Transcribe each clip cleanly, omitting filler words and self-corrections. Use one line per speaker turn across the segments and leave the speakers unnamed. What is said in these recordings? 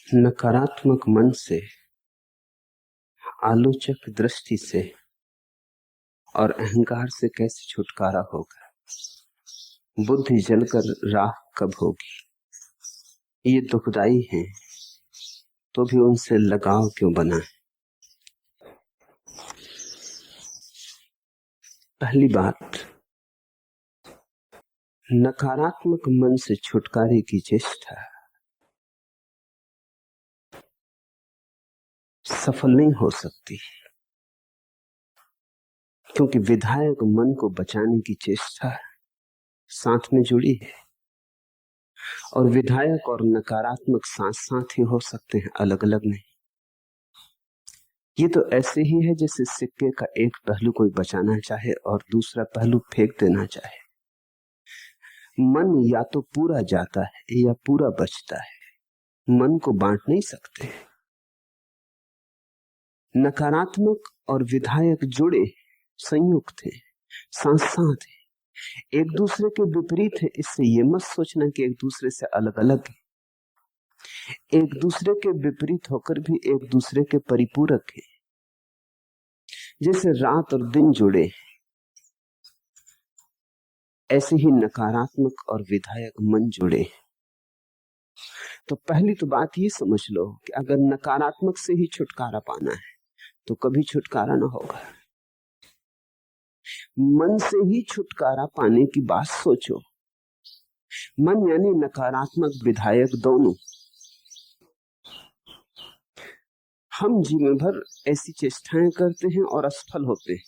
नकारात्मक मन से, आलोचक दृष्टि से और अहंकार से कैसे छुटकारा होगा? बुद्धि जलकर राख कब होगी? ये दुखदाई है, तो भी उनसे लगाव क्यों बना है? पहली बात, नकारात्मक मन से छुटकारे की चेष्टा सफल नहीं हो सकती, क्योंकि विधायक मन को बचाने की चेष्टा साथ में जुड़ी है। और विधायक और नकारात्मक साथ साथ ही हो सकते हैं, अलग अलग नहीं। ये तो ऐसे ही है जैसे सिक्के का एक पहलू कोई बचाना चाहे और दूसरा पहलू फेंक देना चाहे। मन या तो पूरा जाता है या पूरा बचता है, मन को बांट नहीं सकते। नकारात्मक और विधायक जुड़े, संयुक्त है, साथ साथ है, एक दूसरे के विपरीत है। इससे ये मत सोचना कि एक दूसरे से अलग अलग है। एक दूसरे के विपरीत होकर भी एक दूसरे के परिपूरक है। जैसे रात और दिन जुड़े, ऐसे ही नकारात्मक और विधायक मन जुड़े। तो पहली तो बात ये समझ लो कि अगर नकारात्मक से ही छुटकारा पाना है तो कभी छुटकारा ना होगा। मन से ही छुटकारा पाने की बात सोचो। मन यानी नकारात्मक विधायक दोनों। हम जीवन भर ऐसी चेष्टाएं करते हैं और असफल होते हैं।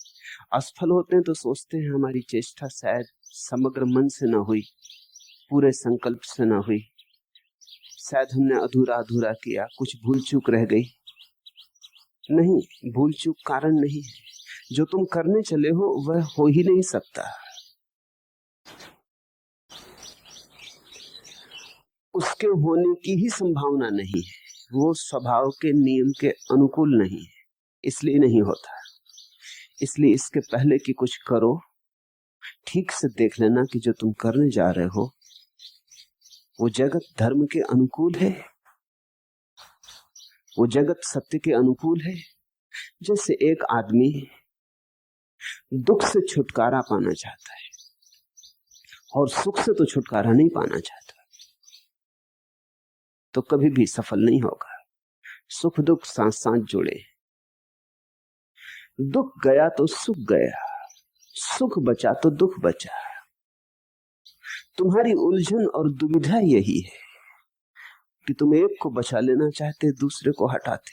असफल होते हैं तो सोचते हैं हमारी चेष्टा शायद समग्र मन से ना हुई, पूरे संकल्प से ना हुई, शायद हमने अधूरा अधूरा किया, कुछ भूल चूक रह गई। नहीं, भूल चूक कारण नहीं है। जो तुम करने चले हो वह हो ही नहीं सकता। उसके होने की ही संभावना नहीं है। वो स्वभाव के नियम के अनुकूल नहीं है, इसलिए नहीं होता। इसलिए इसके पहले कि कुछ करो, ठीक से देख लेना कि जो तुम करने जा रहे हो वो जगत धर्म के अनुकूल है, वो जगत सत्य के अनुकूल है। जैसे एक आदमी दुख से छुटकारा पाना चाहता है और सुख से तो छुटकारा नहीं पाना चाहता, तो कभी भी सफल नहीं होगा। सुख दुख साथ साथ जुड़े। दुख गया तो सुख गया, सुख बचा तो दुख बचा। तुम्हारी उलझन और दुविधा यही है कि तुम एक को बचा लेना चाहते, दूसरे को हटाते।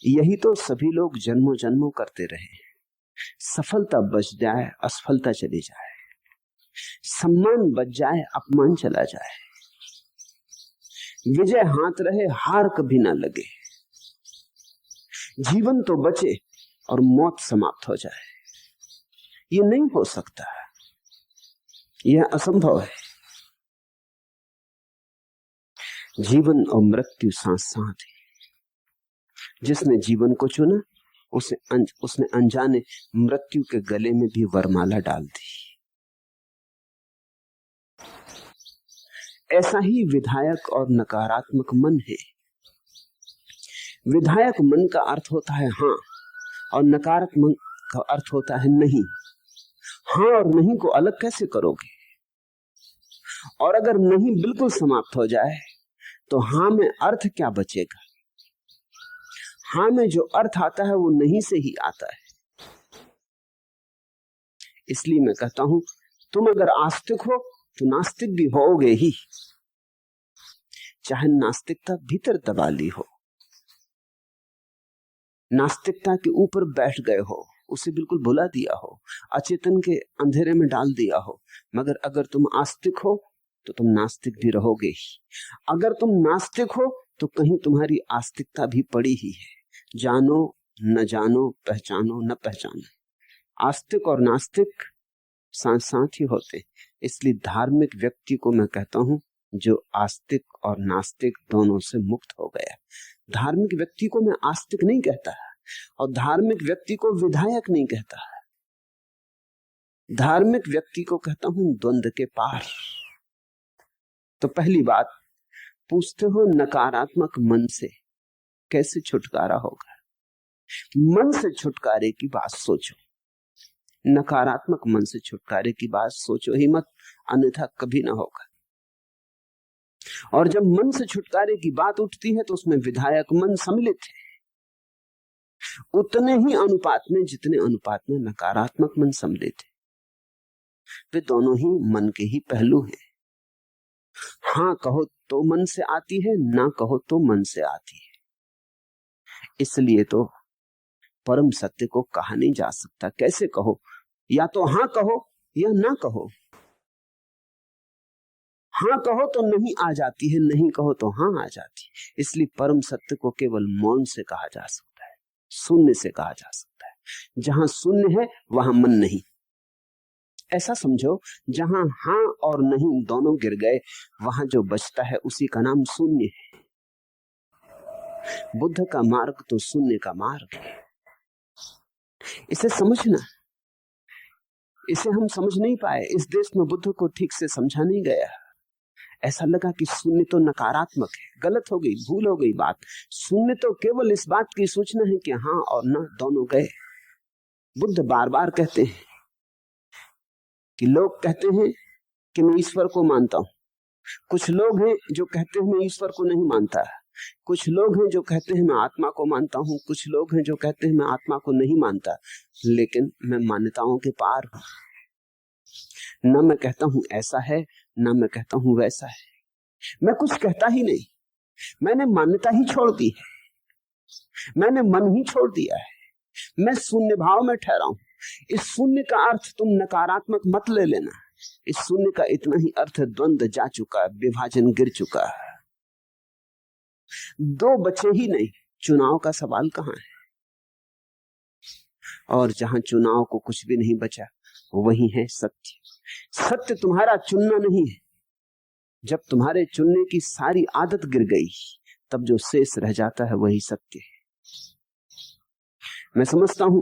यही तो सभी लोग जन्मों जन्मों करते रहे। सफलता बच जाए, असफलता चली जाए, सम्मान बच जाए, अपमान चला जाए, विजय हाथ रहे, हार कभी ना लगे, जीवन तो बचे और मौत समाप्त हो जाए। ये नहीं हो सकता, यह असंभव है। जीवन और मृत्यु साथ साथ है। जिसने जीवन को चुना उसने अनजाने मृत्यु के गले में भी वरमाला डाल दी। ऐसा ही विधायक और नकारात्मक मन है। विधायक मन का अर्थ होता है हाँ, और नकारात्मक का अर्थ होता है नहीं। हाँ और नहीं को अलग कैसे करोगे? और अगर नहीं बिल्कुल समाप्त हो जाए तो हाँ में अर्थ क्या बचेगा? हाँ में जो अर्थ आता है वो नहीं से ही आता है। इसलिए मैं कहता हूं, तुम अगर आस्तिक हो तो नास्तिक भी होगे ही, चाहे नास्तिकता भीतर दबा ली हो, नास्तिकता के ऊपर बैठ गए हो, उसे बिल्कुल भुला दिया हो, अचेतन के अंधेरे में डाल दिया हो, मगर अगर तुम आस्तिक हो तो तुम नास्तिक भी रहोगे ही। अगर तुम नास्तिक हो तो कहीं तुम्हारी आस्तिकता भी पड़ी ही है। जानो न जानो, पहचानो न पहचानो, आस्तिक और नास्तिक साथ साथ ही होते। इसलिए धार्मिक व्यक्ति को मैं कहता हूं जो आस्तिक और नास्तिक दोनों से मुक्त हो गया। धार्मिक व्यक्ति को मैं आस्तिक नहीं कहता और धार्मिक व्यक्ति को विधायक नहीं कहता। धार्मिक व्यक्ति को कहता हूं द्वंद्व के पार। तो पहली बात, पूछते हो नकारात्मक मन से कैसे छुटकारा होगा। मन से छुटकारे की बात सोचो, नकारात्मक मन से छुटकारे की बात सोचो ही मत, अन्यथा कभी ना होगा। और जब मन से छुटकारे की बात उठती है तो उसमें विधायक मन सम्मिलित है, उतने ही अनुपात में जितने अनुपात में नकारात्मक मन सम्मिलित है। वे दोनों ही मन के ही पहलू हैं। हाँ कहो तो मन से आती है, ना कहो तो मन से आती है। इसलिए तो परम सत्य को कहा नहीं जा सकता। कैसे कहो? या तो हाँ कहो या ना कहो। हाँ कहो तो नहीं आ जाती है, नहीं कहो तो हाँ आ जाती है। इसलिए परम सत्य को केवल मौन से कहा जा सकता है, शून्य से कहा जा सकता है। जहां शून्य है वहां मन नहीं। ऐसा समझो, जहां हाँ और नहीं दोनों गिर गए, वहां जो बचता है उसी का नाम शून्य है। बुद्ध का मार्ग तो शून्य का मार्ग है। इसे समझना, इसे हम समझ नहीं पाए। इस देश में बुद्ध को ठीक से समझा नहीं गया। ऐसा लगा कि शून्य तो नकारात्मक है। गलत हो गई, भूल हो गई बात। शून्य तो केवल इस बात की सूचना है कि हाँ और ना दोनों गए। बुद्ध बार बार कहते हैं कि लोग कहते हैं कि मैं ईश्वर को मानता हूं। कुछ लोग हैं जो कहते हैं मैं ईश्वर को नहीं मानता। कुछ लोग हैं जो कहते हैं मैं आत्मा को मानता हूं। कुछ लोग हैं जो कहते हैं मैं आत्मा को नहीं मानता। लेकिन मैं मान्यताओं के पार हूं। न मैं कहता हूं ऐसा है, न मैं कहता हूं वैसा है। मैं कुछ कहता ही नहीं। मैंने मान्यता ही छोड़ दी है, मैंने मन ही छोड़ दिया है। मैं शून्य भाव में ठहरा हूं। इस शून्य का अर्थ तुम नकारात्मक मत ले लेना। इस शून्य का इतना ही अर्थ द्वंद्व जा चुका, विभाजन गिर चुका। दो बचे ही नहीं, चुनाव का सवाल कहां है? और जहां चुनाव को कुछ भी नहीं बचा, वही है सत्य। सत्य तुम्हारा चुनना नहीं है। जब तुम्हारे चुनने की सारी आदत गिर गई, तब जो शेष रह जाता है वही सत्य है। मैं समझता हूं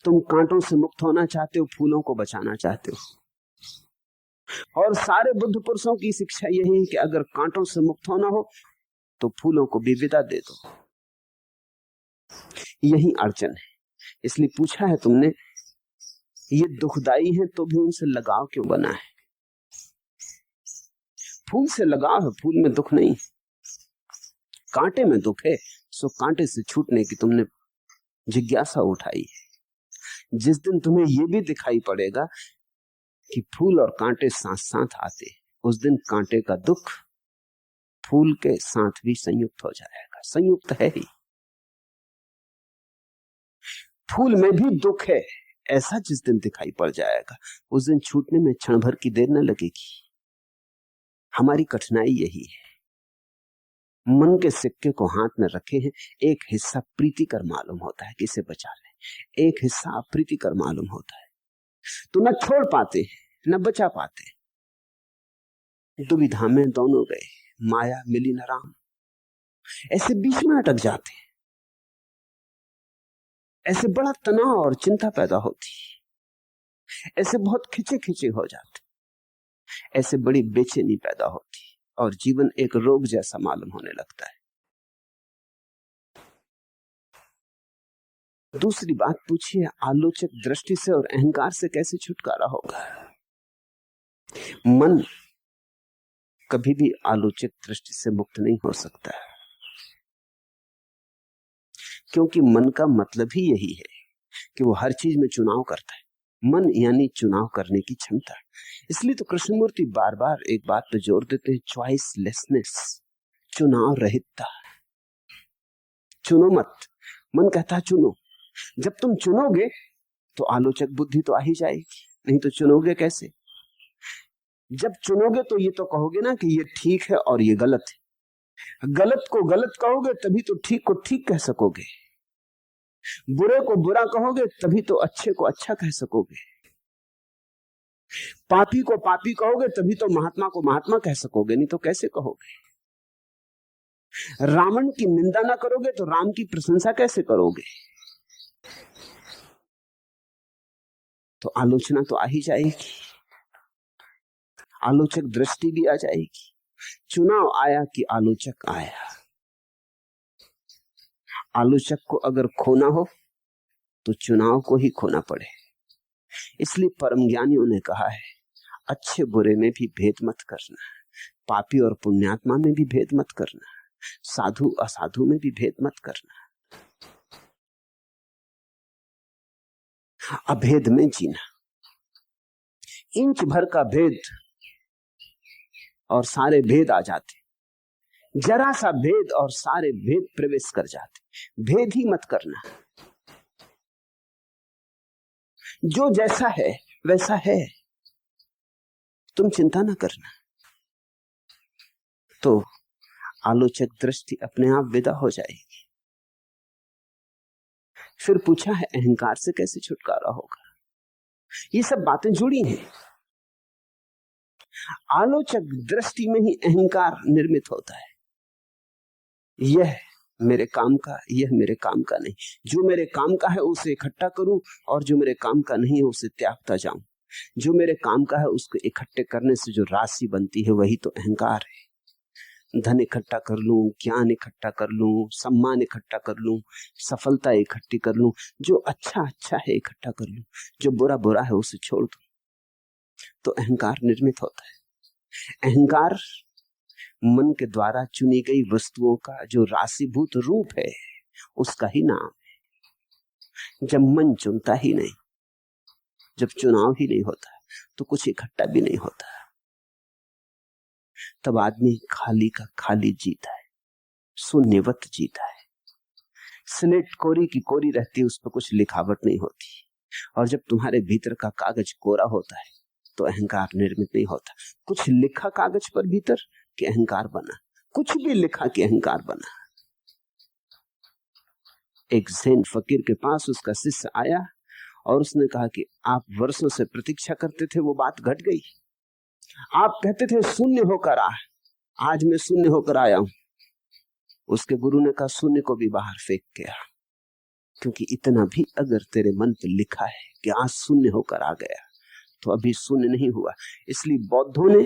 तुम कांटों से मुक्त होना चाहते हो, फूलों को बचाना चाहते हो। और सारे बुद्ध पुरुषों की शिक्षा यही है कि अगर कांटों से मुक्त होना हो तो फूलों को भी विदा दे दो। यही अड़चन है। इसलिए पूछा है तुमने, ये दुखदाई है तो भी उनसे लगाव क्यों बना है? फूल से लगाव है, फूल में दुख नहीं। कांटे में दुख है, सो कांटे से छूटने की तुमने जिज्ञासा उठाई है। जिस दिन तुम्हें यह भी दिखाई पड़ेगा कि फूल और कांटे साथ साथ आते, उस दिन कांटे का दुख फूल के साथ भी संयुक्त हो जाएगा। संयुक्त है ही। फूल में भी दुख है, ऐसा जिस दिन दिखाई पड़ जाएगा, उस दिन छूटने में क्षण भर की देर न लगेगी। हमारी कठिनाई यही है। मन के सिक्के को हाथ में रखे हैं, एक हिस्सा प्रीतिकर मालूम होता है कि इसे बचा लें, एक हिस्सा अप्रीतिकर मालूम होता है। तो न छोड़ पाते न बचा पाते, दुविधा में दोनों गए। माया मिली न राम, ऐसे बीच में अटक जाते। ऐसे बड़ा तनाव और चिंता पैदा होती, ऐसे बहुत खिंचे खिंचे हो जाते, ऐसे बड़ी बेचैनी पैदा होती और जीवन एक रोग जैसा मालूम होने लगता है। दूसरी बात पूछिए, आलोचक दृष्टि से और अहंकार से कैसे छुटकारा होगा? मन कभी भी आलोचक दृष्टि से मुक्त नहीं हो सकता, क्योंकि मन का मतलब ही यही है कि वो हर चीज में चुनाव करता है। मन यानी चुनाव करने की क्षमता। इसलिए तो कृष्णमूर्ति बार बार एक बात पे जोर देते हैं, चॉइसलेसनेस, चुनाव रहितता। चुनो मत। मन कहता है चुनो। जब तुम चुनोगे तो आलोचक बुद्धि तो आ ही जाएगी, नहीं तो चुनोगे कैसे? जब चुनोगे तो ये तो कहोगे ना कि ये ठीक है और ये गलत है। गलत को गलत कहोगे तभी तो ठीक को ठीक कह सकोगे। बुरे को बुरा कहोगे तभी तो अच्छे को अच्छा कह सकोगे। पापी को पापी कहोगे तभी तो महात्मा को महात्मा कह सकोगे, नहीं तो कैसे कहोगे? रावण की निंदा ना करोगे तो राम की प्रशंसा कैसे करोगे? तो आलोचना तो आ ही जाएगी, आलोचक दृष्टि भी आ जाएगी। चुनाव आया कि आलोचक आया। आलोचक को अगर खोना हो तो चुनाव को ही खोना पड़े। इसलिए परम ज्ञानियों ने कहा है, अच्छे बुरे में भी भेद मत करना, पापी और पुण्यात्मा में भी भेद मत करना, साधु असाधु में भी भेद मत करना, अभेद में जीना। इंच भर का भेद और सारे भेद आ जाते, जरा सा भेद और सारे भेद प्रवेश कर जाते। भेद ही मत करना, जो जैसा है वैसा है, तुम चिंता ना करना। तो आलोचक दृष्टि अपने आप विदा हो जाएगी। फिर पूछा है अहंकार से कैसे छुटकारा होगा। ये सब बातें जुड़ी हैं। आलोचक दृष्टि में ही अहंकार निर्मित होता है। यह मेरे काम का, यह मेरे काम का नहीं। जो मेरे काम का है उसे इकट्ठा करूं और जो मेरे काम का नहीं है उसे त्यागता जाऊं। जो मेरे काम का है उसको इकट्ठे करने से जो राशि बनती है वही तो अहंकार है। धन इकट्ठा कर लूं, ज्ञान इकट्ठा कर लूं, सम्मान इकट्ठा कर लूं, सफलता इकट्ठी कर लूं, जो अच्छा अच्छा है इकट्ठा कर लूं, जो बुरा बुरा है उसे छोड़ दूं, तो अहंकार निर्मित होता है। अहंकार मन के द्वारा चुनी गई वस्तुओं का जो राशिभूत रूप है उसका ही नाम है। जब मन चुनता ही नहीं, जब चुनाव ही नहीं होता तो कुछ इकट्ठा भी नहीं होता। तब आदमी खाली का खाली जीता है, शून्यवत जीता है। स्लेट कोरी की कोरी रहती है, उस पर कुछ लिखावट नहीं होती। और जब तुम्हारे भीतर का कागज कोरा होता है तो अहंकार निर्मित नहीं होता। कुछ लिखा कागज पर भीतर कि अहंकार बना, कुछ भी लिखा कि अहंकार बना। एक ज़ैन फकीर के पास उसका शिष्य आया और उसने कहा कि आप वर्षों से प्रतीक्षा करते थे, वो बात घट गई। आप कहते थे शून्य होकर आ, आज मैं शून्य होकर आया हूं। उसके गुरु ने कहा शून्य को भी बाहर फेंक के आ, क्योंकि इतना भी अगर तेरे मन पर लिखा है कि आज शून्य होकर आ गया तो अभी शून्य नहीं हुआ। इसलिए बौद्धों ने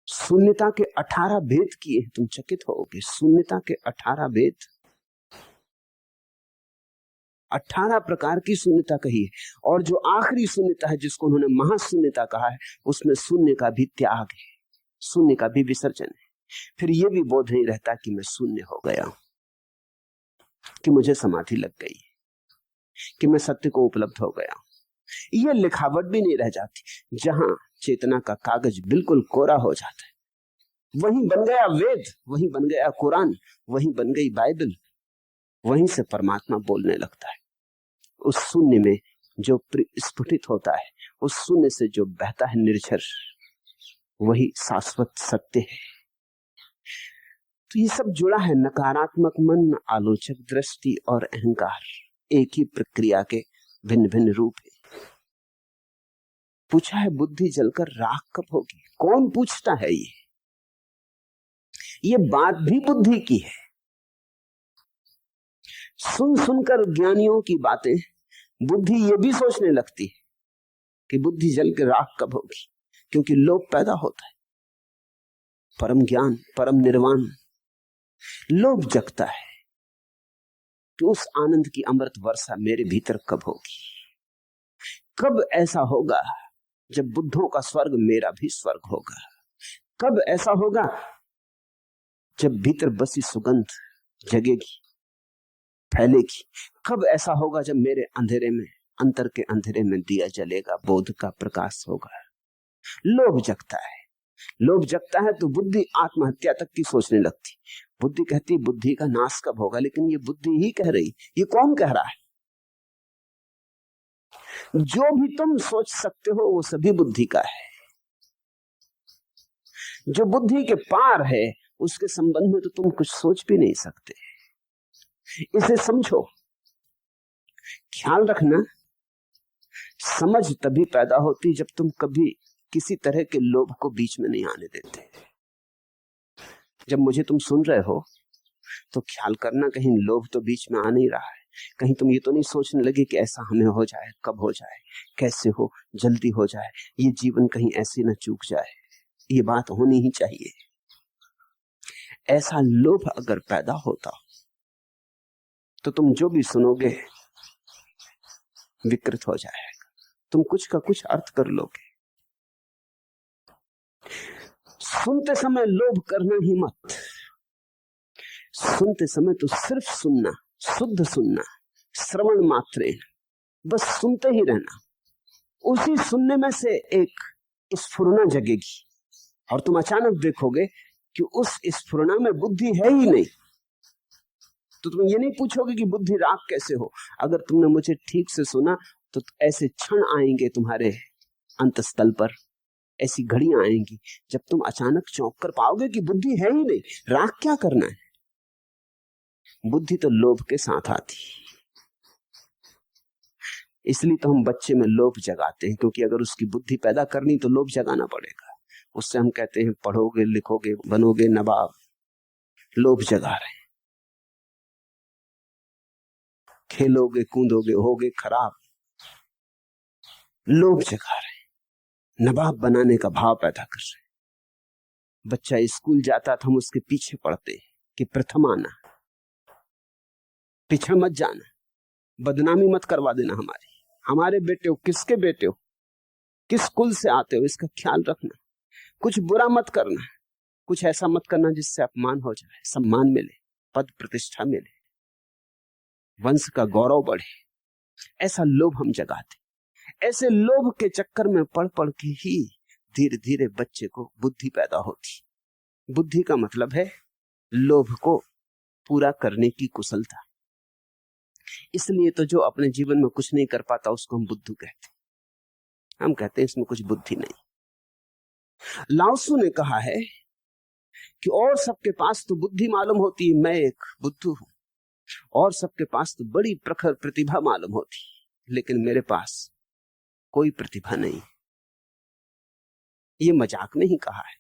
शून्यता के 18 भेद किए। तुम चकित होगे, शून्यता के 18 भेद, 18 प्रकार की शून्यता कही है। और जो आखिरी शून्यता है जिसको उन्होंने महाशून्यता कहा है, उसमें शून्य का भी त्याग है, शून्य का भी विसर्जन है। फिर यह भी बोध नहीं रहता कि मैं शून्य हो गया हूं, कि मुझे समाधि लग गई, कि मैं सत्य को उपलब्ध हो गया हूं। यह लिखावट भी नहीं रह जाती। जहां चेतना का कागज बिल्कुल कोरा हो जाता है, वहीं बन गया वेद, वहीं बन गया कुरान, वहीं बन गई बाइबल, वहीं से परमात्मा बोलने लगता है। उस शून्य में जो स्फुटित होता है, उस शून्य से जो बहता है निर्झर, वही शाश्वत सत्य है। तो ये सब जुड़ा है। नकारात्मक मन, आलोचक दृष्टि और अहंकार एक ही प्रक्रिया के भिन्न भिन्न रूप है। पूछा है बुद्धि जलकर राख कब होगी। कौन पूछता है ये बात भी बुद्धि की है। सुन सुनकर ज्ञानियों की बातें बुद्धि ये भी सोचने लगती है कि बुद्धि जल के राख कब होगी, क्योंकि लोभ पैदा होता है। परम ज्ञान, परम निर्वाण, लोभ जगता है कि उस आनंद की अमृत वर्षा मेरे भीतर कब होगी। कब ऐसा होगा जब बुद्धों का स्वर्ग मेरा भी स्वर्ग होगा। कब ऐसा होगा जब भीतर बसी सुगंध जगेगी, फैलेगी। कब ऐसा होगा जब मेरे अंधेरे में, अंतर के अंधेरे में दिया जलेगा, बोध का प्रकाश होगा। लोभ जगता है। लोभ जगता है तो बुद्धि आत्महत्या तक की सोचने लगती। बुद्धि कहती बुद्धि का नाश कब होगा, लेकिन ये बुद्धि ही कह रही। ये कौन कह रहा है? जो भी तुम सोच सकते हो वो सभी बुद्धि का है। जो बुद्धि के पार है उसके संबंध में तो तुम कुछ सोच भी नहीं सकते। इसे समझो, ख्याल रखना। समझ तभी पैदा होती जब तुम कभी किसी तरह के लोभ को बीच में नहीं आने देते। जब मुझे तुम सुन रहे हो तो ख्याल करना कहीं लोभ तो बीच में आ नहीं रहा है। कहीं तुम ये तो नहीं सोचने लगे कि ऐसा हमें हो जाए, कब हो जाए, कैसे हो, जल्दी हो जाए, ये जीवन कहीं ऐसे न चूक जाए। ये बात होनी ही चाहिए। ऐसा लोभ अगर पैदा होता तो तुम जो भी सुनोगे विकृत हो जाएगा, तुम कुछ का कुछ अर्थ कर लोगे। सुनते समय लोभ करना ही मत। सुनते समय तो सिर्फ सुनना, शुद्ध सुनना, श्रवण मात्रे, बस सुनते ही रहना। उसी सुनने में से एक स्फुरना जगेगी और तुम अचानक देखोगे कि उस स्फुरना में बुद्धि है ही नहीं। तो तुम ये नहीं पूछोगे कि बुद्धि राग कैसे हो। अगर तुमने मुझे ठीक से सुना तो ऐसे क्षण आएंगे तुम्हारे अंतस्थल पर, ऐसी घड़ियां आएंगी जब तुम अचानक चौंक कर पाओगे कि बुद्धि है ही नहीं। राग क्या करना है? बुद्धि तो लोभ के साथ आती। इसलिए तो हम बच्चे में लोभ जगाते हैं, क्योंकि अगर उसकी बुद्धि पैदा करनी तो लोभ जगाना पड़ेगा। उससे हम कहते हैं पढ़ोगे, लिखोगे, बनोगे नवाब। लोभ जगा रहे हैं। खेलोगे, कूदोगे, होगे खराब। लोभ जगा रहे हैं, नवाब बनाने का भाव पैदा कर रहे हैं। बच्चा स्कूल जाता था, हम उसके पीछे पड़ते कि प्रथम आना, पिछड़ मत जाना, बदनामी मत करवा देना हमारे बेटे हो, किसके बेटे हो, किस कुल से आते हो, इसका ख्याल रखना। कुछ बुरा मत करना, कुछ ऐसा मत करना जिससे अपमान हो जाए, सम्मान मिले, पद प्रतिष्ठा मिले, वंश का गौरव बढ़े। ऐसा लोभ हम जगाते। ऐसे लोभ के चक्कर में पढ़ पढ़ के ही धीरे धीरे बच्चे को बुद्धि पैदा होती। बुद्धि का मतलब है लोभ को पूरा करने की कुशलता। इसलिए तो जो अपने जीवन में कुछ नहीं कर पाता उसको हम बुद्धू कहते हैं। हम कहते हैं इसमें कुछ बुद्धि नहीं। लाओसू ने कहा है कि और सबके पास तो बुद्धि मालूम होती है, मैं एक बुद्धू हूं। और सबके पास तो बड़ी प्रखर प्रतिभा मालूम होती, लेकिन मेरे पास कोई प्रतिभा नहीं। ये मजाक में ही कहा है,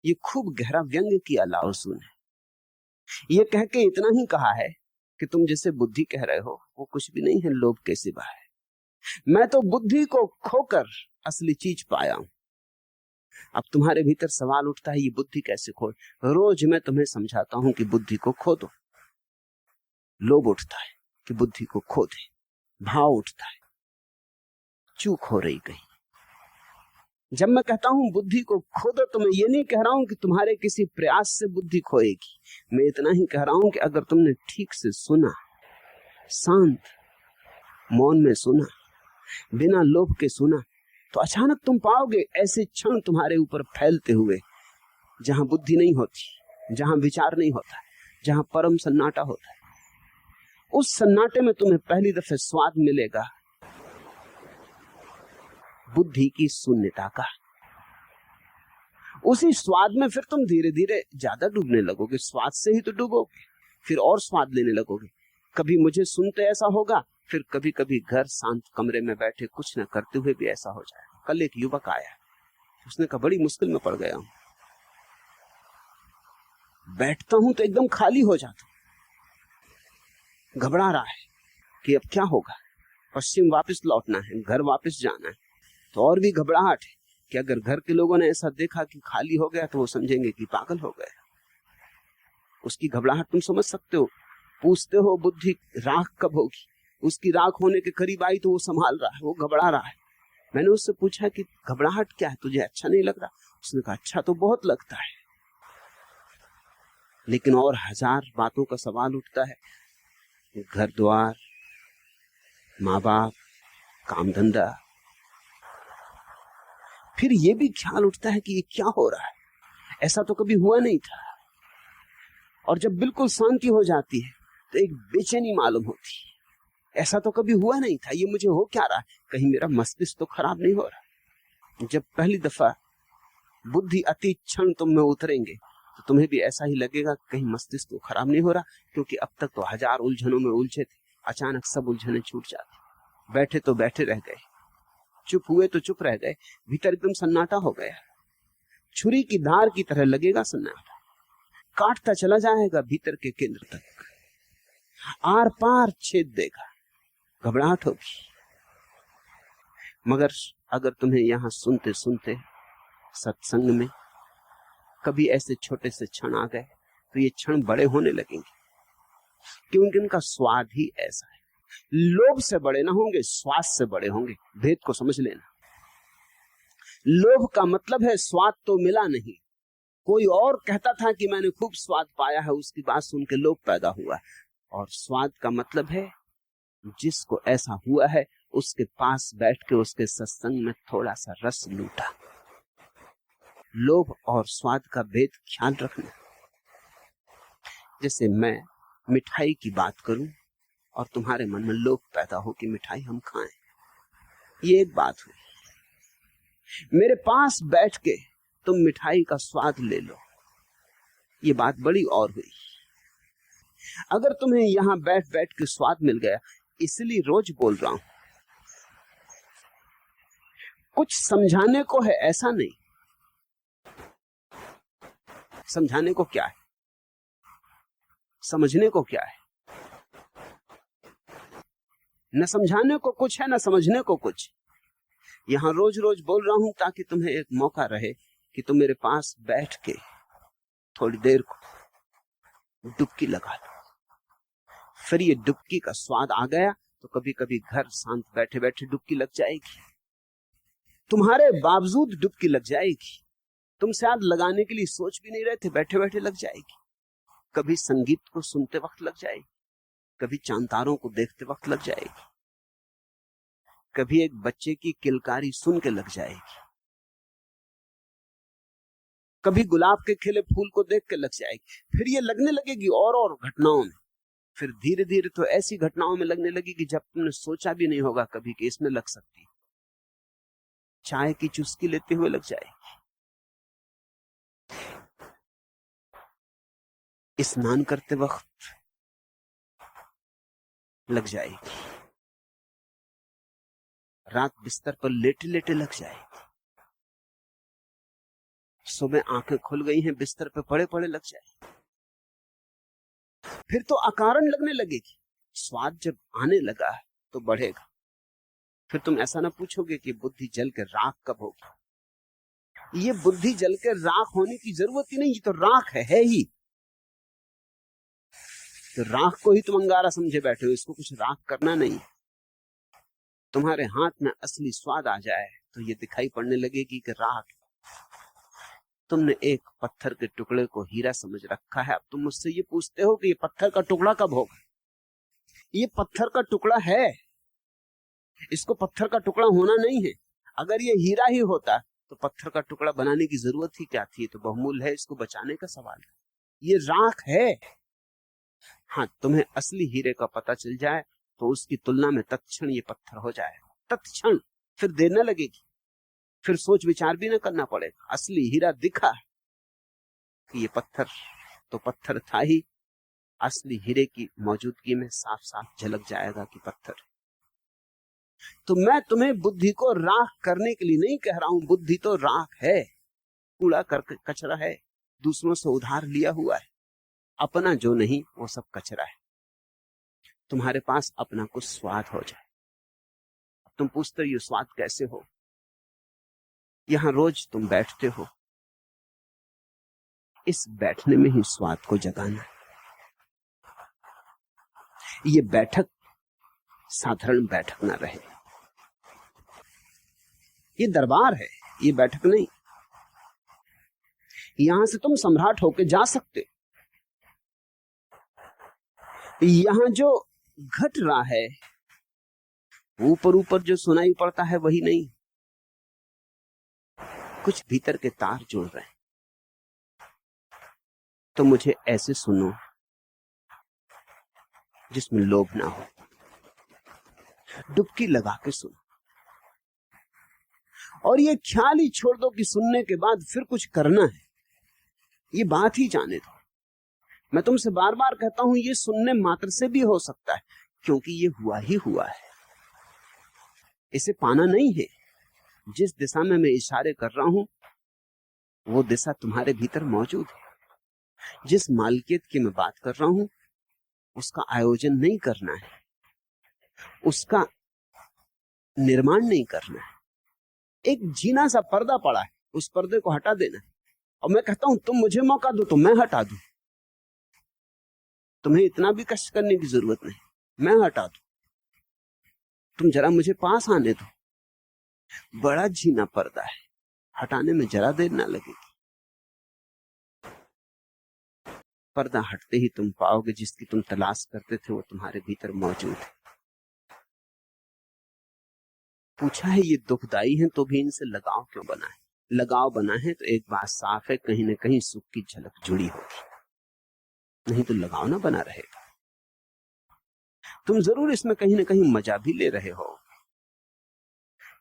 ये खूब गहरा व्यंग्य किया लाओसू ने। ये कह के इतना ही कहा है कि तुम जैसे बुद्धि कह रहे हो वो कुछ भी नहीं है, लोभ के सिवा है। मैं तो बुद्धि को खोकर असली चीज पाया हूं। अब तुम्हारे भीतर सवाल उठता है ये बुद्धि कैसे खोए। रोज मैं तुम्हें समझाता हूं कि बुद्धि को खो दो। लोभ उठता है कि बुद्धि को खो दे, भाव उठता है चूक हो रही कहीं। जब मैं कहता हूं बुद्धि को खो दो तो मैं ये नहीं कह रहा हूं कि तुम्हारे किसी प्रयास से बुद्धि खोएगी। मैं इतना ही कह रहा हूं कि अगर तुमने ठीक से सुना, शांत मौन में सुना, बिना लोभ के सुना, तो अचानक तुम पाओगे ऐसे क्षण तुम्हारे ऊपर फैलते हुए जहां बुद्धि नहीं होती, जहां विचार नहीं होता, जहां परम सन्नाटा होता है। उस सन्नाटे में तुम्हें पहली दफे स्वाद मिलेगा बुद्धि की शून्यता का। उसी स्वाद में फिर तुम धीरे धीरे ज्यादा डूबने लगोगे। स्वाद से ही तो डूबोगे, फिर और स्वाद लेने लगोगे। कभी मुझे सुनते ऐसा होगा, फिर कभी कभी घर शांत कमरे में बैठे कुछ न करते हुए भी ऐसा हो जाएगा। कल एक युवक आया, उसने कहा बड़ी मुश्किल में पड़ गया हूं, बैठता हूं तो एकदम खाली हो जाता हूं, घबरा रहा है कि अब क्या होगा, पश्चिम वापस लौटना है, घर वापस जाना है। तो और भी घबराहट है कि अगर घर के लोगों ने ऐसा देखा कि खाली हो गया तो वो समझेंगे कि पागल हो गया। उसकी घबराहट तुम समझ सकते हो। पूछते हो बुद्धि राख कब होगी, उसकी राख होने के करीब आई तो वो संभाल रहा है, वो घबरा रहा है। मैंने उससे पूछा कि घबराहट क्या है, तुझे अच्छा नहीं लग रहा? उसने कहा अच्छा तो बहुत लगता है, लेकिन और हजार बातों का सवाल उठता है। घर द्वार, माँ बाप, काम धंधा। फिर ये भी ख्याल उठता है कि ये क्या हो रहा है, ऐसा तो कभी हुआ नहीं था। और जब बिल्कुल शांति हो जाती है तो एक बेचैनी मालूम होती है, ऐसा तो कभी हुआ नहीं था, ये मुझे हो क्या रहा है, कहीं मेरा मस्तिष्क तो खराब नहीं हो रहा। जब पहली दफा बुद्धि अति क्षण तुम में उतरेंगे तो तुम्हें भी ऐसा ही लगेगा कहीं मस्तिष्क तो खराब नहीं हो रहा, क्योंकि अब तक तो हजार उलझनों में उलझे थे, अचानक सब उलझने छूट जाती। बैठे तो बैठे रह गए, चुप हुए तो चुप रह गए, भीतर एकदम सन्नाटा हो गया। छुरी की धार की तरह लगेगा सन्नाटा, काटता चला जाएगा भीतर के केंद्र तक, आर पार छेद देगा, घबराहट होगी। मगर अगर तुम्हें यहां सुनते सुनते सत्संग में कभी ऐसे छोटे से क्षण आ गए तो ये क्षण बड़े होने लगेंगे, क्योंकि इनका स्वाद ही ऐसा है। लोभ से बड़े ना होंगे, स्वाद से बड़े होंगे। भेद को समझ लेना। लोभ का मतलब है स्वाद तो मिला नहीं, कोई और कहता था कि मैंने खूब स्वाद पाया है, उसकी बात सुन के लोभ पैदा हुआ। और स्वाद का मतलब है जिसको ऐसा हुआ है उसके पास बैठ के उसके सत्संग में थोड़ा सा रस लूटा। लोभ और स्वाद का भेद ख्याल रखना। जैसे मैं मिठाई की बात करूं और तुम्हारे मन में लोभ पैदा हो कि मिठाई हम खाएं, ये एक बात हुई। मेरे पास बैठ के तुम मिठाई का स्वाद ले लो, ये बात बड़ी और हुई। अगर तुम्हें यहां बैठ बैठ के स्वाद मिल गया, इसलिए रोज बोल रहा हूं, कुछ समझाने को है ऐसा नहीं। समझाने को क्या है, समझने को क्या है? न समझाने को कुछ है, न समझने को कुछ। यहां रोज रोज बोल रहा हूं ताकि तुम्हें एक मौका रहे कि तुम मेरे पास बैठ के थोड़ी देर को डुबकी लगा लो। फिर ये डुबकी का स्वाद आ गया तो कभी कभी घर शांत बैठे बैठे डुबकी लग जाएगी, तुम्हारे बावजूद डुबकी लग जाएगी। तुम शायद लगाने के लिए सोच भी नहीं रहे थे, बैठे बैठे लग जाएगी। कभी संगीत को सुनते वक्त लग जाएगी, कभी चांतारों को देखते वक्त लग जाएगी, कभी एक बच्चे की किलकारी सुन के लग जाएगी, कभी गुलाब के खिले फूल को देख के लग जाएगी। फिर ये लगने लगेगी और घटनाओं में। फिर धीरे धीरे तो ऐसी घटनाओं में लगने लगेगी जब तुमने सोचा भी नहीं होगा कभी कि इसमें लग सकती। चाय की चुस्की लेते हुए लग जाएगी, स्नान करते वक्त लग जाएगी, रात बिस्तर पर लेटे लेटे लग जाएगी, सुबह आंखें खुल गई हैं बिस्तर पे पड़े पड़े लग जाएगी। फिर तो अकारण लगने लगेगी। स्वाद जब आने लगा तो बढ़ेगा। फिर तुम ऐसा ना पूछोगे कि बुद्धि जल के राख कब होगी। ये बुद्धि जल के राख होने की जरूरत ही नहीं, ये तो राख है ही। तो राख को ही तुम अंगारा समझे बैठे हो, इसको कुछ राख करना नहीं। तुम्हारे हाथ में असली स्वाद आ जाए तो ये दिखाई पड़ने लगेगी कि राख। तुमने एक पत्थर के टुकड़े को हीरा समझ रखा है, अब तुम मुझसे ये पूछते हो कि ये पत्थर का टुकड़ा कब होगा। ये पत्थर का टुकड़ा है, इसको पत्थर का टुकड़ा होना नहीं है। अगर ये हीरा ही होता तो पत्थर का टुकड़ा बनाने की जरूरत ही क्या थी। तो बहुमूल्य है, इसको बचाने का सवाल है। ये राख है। हाँ, तुम्हें असली हीरे का पता चल जाए तो उसकी तुलना में तत्क्षण ये पत्थर हो जाएगा, तत्क्षण। फिर देर न लगेगी, फिर सोच विचार भी न करना पड़ेगा। असली हीरा दिखा कि ये पत्थर तो पत्थर था ही, असली हीरे की मौजूदगी में साफ साफ झलक जाएगा कि पत्थर। तो मैं तुम्हें बुद्धि को राख करने के लिए नहीं कह रहा हूं। बुद्धि तो राख है, कूड़ा करके कचरा है, दूसरों से उधार लिया हुआ है। अपना जो नहीं वो सब कचरा है। तुम्हारे पास अपना कुछ स्वाद हो जाए। तुम पूछते हो ये स्वाद कैसे हो। यहां रोज तुम बैठते हो, इस बैठने में ही स्वाद को जगाना। ये बैठक साधारण बैठक ना रहे, ये दरबार है, ये बैठक नहीं। यहां से तुम सम्राट होके जा सकते। यहां जो घट रहा है, ऊपर ऊपर जो सुनाई पड़ता है वही नहीं, कुछ भीतर के तार जुड़ रहे हैं। तो मुझे ऐसे सुनो जिसमें लोभ ना हो, डुबकी लगा के सुनो। और ये ख्याल ही छोड़ दो कि सुनने के बाद फिर कुछ करना है, ये बात ही जाने दो। मैं तुमसे बार बार कहता हूं ये सुनने मात्र से भी हो सकता है, क्योंकि ये हुआ ही हुआ है, इसे पाना नहीं है। जिस दिशा में मैं इशारे कर रहा हूं वो दिशा तुम्हारे भीतर मौजूद है। जिस मालकियत की मैं बात कर रहा हूं उसका आयोजन नहीं करना है, उसका निर्माण नहीं करना है। एक जीना सा पर्दा पड़ा है, उस पर्दे को हटा देना। और मैं कहता हूं तुम मुझे मौका दो तो मैं हटा दूं, तुम्हें इतना भी कष्ट करने की जरूरत नहीं, मैं हटा दूं, तुम जरा मुझे पास आने दो। बड़ा झीना पर्दा है, हटाने में जरा देर ना लगेगी। पर्दा हटते ही तुम पाओगे जिसकी तुम तलाश करते थे वो तुम्हारे भीतर मौजूद है। पूछा है ये दुखदाई है तो भी इनसे लगाव क्यों बना है? लगाव बना है तो एक बात साफ है, कहीं ना कहीं सुख की झलक जुड़ी होगी, नहीं तो लगाव ना बना रहेगा। तुम जरूर इसमें कहीं ना कहीं मजा भी ले रहे हो।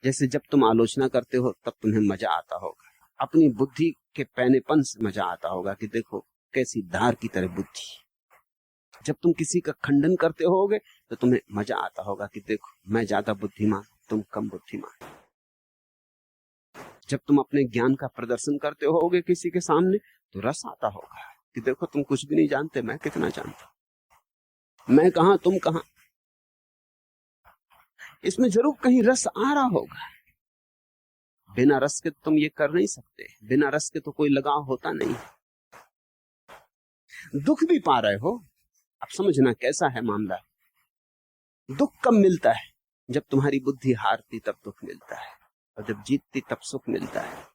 जैसे जब तुम आलोचना करते हो तब तुम्हें मजा आता होगा, अपनी बुद्धि के पैनेपन से मजा आता होगा कि देखो कैसी धार की तरह बुद्धि। जब तुम किसी का खंडन करते होगे तो तुम्हें मजा आता होगा कि देखो मैं ज्यादा बुद्धिमान, तुम कम बुद्धिमान। जब तुम अपने ज्ञान का प्रदर्शन करते होगे किसी के सामने तो रस आता होगा कि देखो तुम कुछ भी नहीं जानते, मैं कितना जानता, मैं कहां तुम कहां। इसमें जरूर कहीं रस आ रहा होगा। बिना रस के तुम ये कर नहीं सकते, बिना रस के तो कोई लगाव होता नहीं। दुख भी पा रहे हो, अब समझना कैसा है मामला। दुख कब मिलता है? जब तुम्हारी बुद्धि हारती तब दुख मिलता है, और जब जीतती तब सुख मिलता है।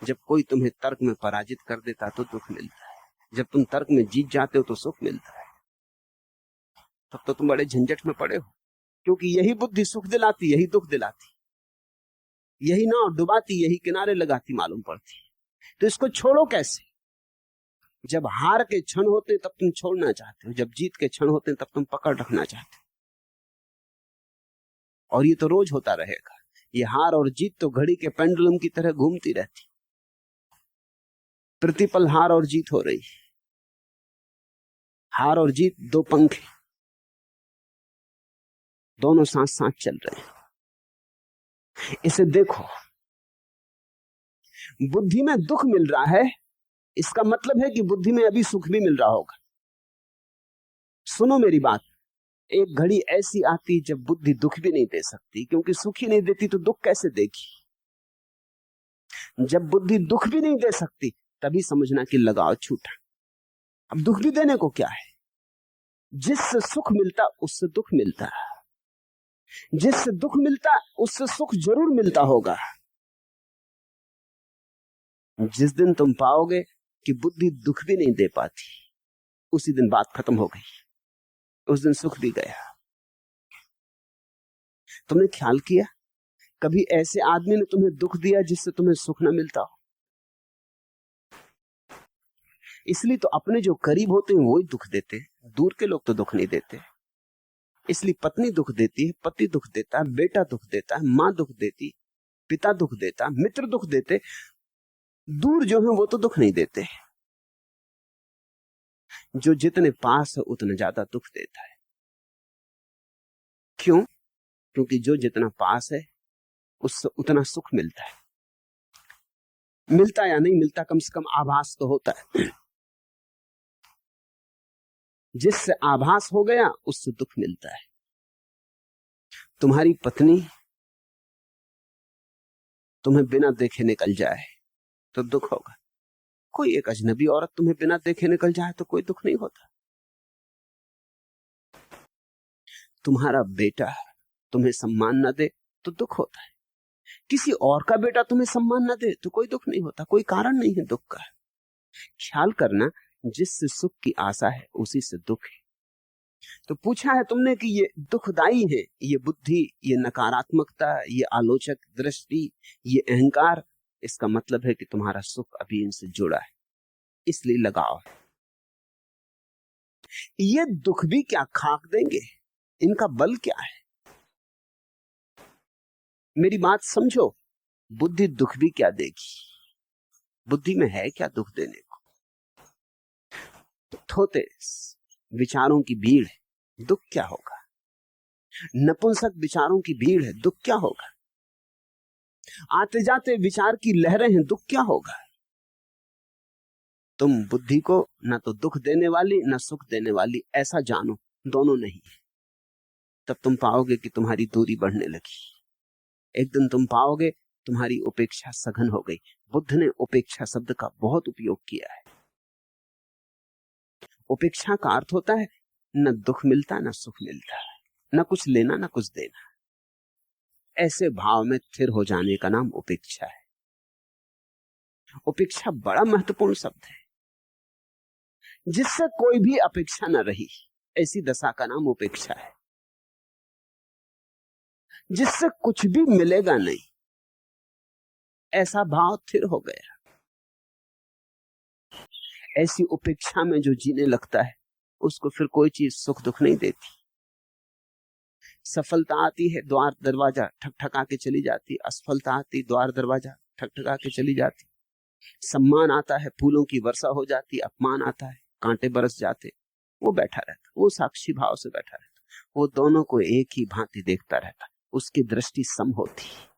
जब कोई तुम्हें तर्क में पराजित कर देता तो दुख मिलता है, जब तुम तर्क में जीत जाते हो तो सुख मिलता है। तब तो तुम बड़े झंझट में पड़े हो, क्योंकि यही बुद्धि सुख दिलाती, यही दुख दिलाती, यही नाव डुबाती, यही किनारे लगाती मालूम पड़ती। तो इसको छोड़ो कैसे? जब हार के क्षण होते तब तुम छोड़ना चाहते हो, जब जीत के क्षण होते तब तुम पकड़ रखना चाहते हो। और ये तो रोज होता रहेगा। ये हार और जीत तो घड़ी के पेंडुलम की तरह घूमती रहती, प्रतिपल हार और जीत हो रही। हार और जीत दो पंख, दोनों साथ साथ चल रहे हैं। इसे देखो, बुद्धि में दुख मिल रहा है, इसका मतलब है कि बुद्धि में अभी सुख भी मिल रहा होगा। सुनो मेरी बात, एक घड़ी ऐसी आती जब बुद्धि दुख भी नहीं दे सकती, क्योंकि सुख ही नहीं देती तो दुख कैसे देगी। जब बुद्धि दुख भी नहीं दे सकती तभी समझना कि लगाव छूटा। अब दुख भी देने को क्या है? जिससे सुख मिलता उससे दुख मिलता, जिससे दुख मिलता उससे सुख जरूर मिलता होगा। जिस दिन तुम पाओगे कि बुद्धि दुख भी नहीं दे पाती, उसी दिन बात खत्म हो गई, उस दिन सुख भी गया। तुमने ख्याल किया कभी ऐसे आदमी ने तुम्हें दुख दिया जिससे तुम्हें सुख ना मिलता हो? इसलिए तो अपने जो करीब होते हैं वही दुख देते, दूर के लोग तो दुख नहीं देते। इसलिए पत्नी दुख देती है, पति दुख देता है, बेटा दुख देता है, मां दुख देती, पिता दुख देता, मित्र दुख देते। दूर जो है वो तो दुख नहीं देते। जो जितने पास है उतना ज्यादा दुख देता है। क्यों? क्योंकि जो जितना पास है उससे उतना सुख मिलता है। मिलता या नहीं मिलता, कम से कम आभास तो होता है। जिससे आभास हो गया उससे दुख मिलता है। तुम्हारी पत्नी तुम्हें बिना देखे निकल जाए तो दुख होगा। कोई एक अजनबी औरत तुम्हें बिना देखे निकल जाए तो कोई दुख नहीं होता। तुम्हारा बेटा तुम्हें सम्मान न दे तो दुख होता है। किसी और का बेटा तुम्हें सम्मान न दे तो कोई दुख नहीं होता, कोई कारण नहीं है दुख का। ख्याल करना, जिससे सुख की आशा है उसी से दुख है। तो पूछा है तुमने कि ये दुखदाई है, ये बुद्धि, ये नकारात्मकता, ये आलोचक दृष्टि, ये अहंकार, इसका मतलब है कि तुम्हारा सुख अभी इनसे जुड़ा है, इसलिए लगाव है। ये दुख भी क्या खाक देंगे, इनका बल क्या है? मेरी बात समझो, बुद्धि दुख भी क्या देगी? बुद्धि में है क्या दुख देने को? थोते विचारों की भीड़ है, दुख क्या होगा? नपुंसक विचारों की भीड़ है, दुख क्या होगा? आते जाते विचार की लहरें हैं, दुख क्या होगा? तुम बुद्धि को ना तो दुख देने वाली ना सुख देने वाली ऐसा जानो, दोनों नहीं। तब तुम पाओगे कि तुम्हारी दूरी बढ़ने लगी। एक दिन तुम पाओगे तुम्हारी उपेक्षा सघन हो गई। बुद्ध ने उपेक्षा शब्द का बहुत उपयोग किया है। उपेक्षा का अर्थ होता है न दुख मिलता न सुख मिलता, न कुछ लेना न कुछ देना। ऐसे भाव में स्थिर हो जाने का नाम उपेक्षा है। उपेक्षा बड़ा महत्वपूर्ण शब्द है। जिससे कोई भी अपेक्षा न रही, ऐसी दशा का नाम उपेक्षा है। जिससे कुछ भी मिलेगा नहीं, ऐसा भाव स्थिर हो गया। ऐसी उपेक्षा में जो जीने लगता है उसको फिर कोई चीज सुख दुख नहीं देती। सफलता आती है, द्वार दरवाजा ठकठका के चली जाती। असफलता आती, द्वार दरवाजा ठकठका के चली जाती। सम्मान आता है, फूलों की वर्षा हो जाती। अपमान आता है, कांटे बरस जाते। वो बैठा रहता, वो साक्षी भाव से बैठा रहता, वो दोनों को एक ही भांति देखता रहता। उसकी दृष्टि सम होती।